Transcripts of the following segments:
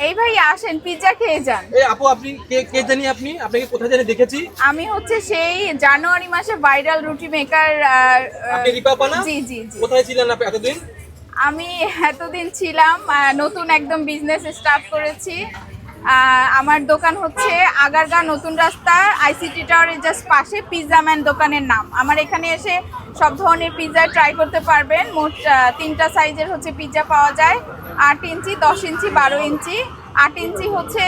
এই ভাই আসেন পিৎজা খেয়ে যান। এই আপু আপনি কে জানি আপনি আপনাকে কোথায় জানি দেখেছি। আমি হচ্ছে সেই জানুয়ারি মাসে ভাইরাল রুটি মেকার। আপনি রিপা আপা না? জি জি জি। কোথায় ছিলেন আপনি এতদিন? আমি এতদিন ছিলাম নতুন একদম বিজনেস স্টার্ট করেছি। আমার দোকান হচ্ছে আগারগাঁ নতুন রাস্তা আইসিটি টাওয়ারের জাস্ট পাশে পিৎজা ম্যান দোকানের নাম। আমার এখানে এসে সব ধরনের পিৎজা ট্রাই করতে পারবেন। মোট 3টা সাইজের হচ্ছে পিৎজা পাওয়া যায়, 8 ইঞ্চি, 10 ইঞ্চি, 12 ইঞ্চি। 8 ইঞ্চি হচ্ছে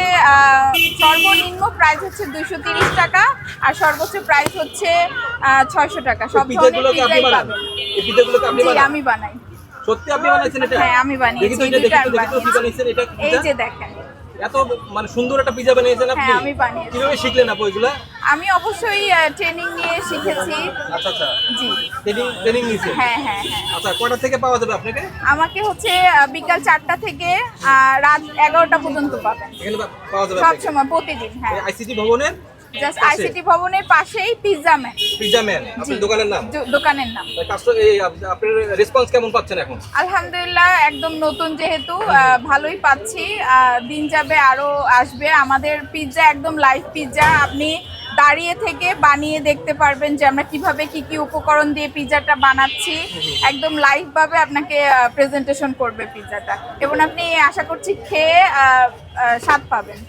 সর্বনিম্ন প্রাইস হচ্ছে 230 টাকা, আর সর্বোচ্চ প্রাইস হচ্ছে 600 টাকা। সব ধরনের পিৎজাই পাবেন। এই পিৎজাগুলোকে আপনি জি বানান? আমি বানাই। সত্যি আপনি বানাইছেন এটা? হ্যাঁ আমি বানিয়েছি। দেখি তো এটা, দেখি তো কি বানাইছেন এটা। এই যে দেখেন, এত মানে সুন্দর একটা পিৎজা বানিয়েছেন আপনি? হ্যাঁ আমি বানিয়েছি। কিভাবে শিখলেন আপু এগুলা? আমি অবশ্যই ট্রেনিং নিয়ে শিখেছি। আচ্ছা আচ্ছা, জি ট্রেনিং নিয়েছেন? হ্যাঁ হ্যাঁ হ্যাঁ। আচ্ছা, কয়টা থেকে পাওয়া যাবে আপনাকে? আমাকে হচ্ছে বিকাল 4টা থেকে রাত 11টা পর্যন্ত পাবেন। এখানে পাওয়া যাবে সব সময়, প্রতিদিন। হ্যাঁ, আইসিটি ভবনের জাস্ট আইসিটি ভবনের পাশেই পিৎজা ম্যান। পিৎজা ম্যান আপনার দোকানের নাম? দোকানের নাম। আপনার রেসপন্স কেমন পাচ্ছেন এখন? আলহামদুলিল্লাহ, একদম নতুন যেহেতু ভালোই পাচ্ছি। দিন যাবে আরো আসবে। আমাদের পিৎজা একদম লাইভ পিৎজা, আপনি দাঁড়িয়ে থেকে বানিয়ে দেখতে পারবেন যে আমরা কিভাবে কি কি উপকরণ দিয়ে পিৎজাটা বানাচ্ছি। একদম লাইভ ভাবে আপনাকে প্রেজেন্টেশন করবে পিৎজাটা, এবং আপনি আশা করছি খেয়ে স্বাদ পাবেন।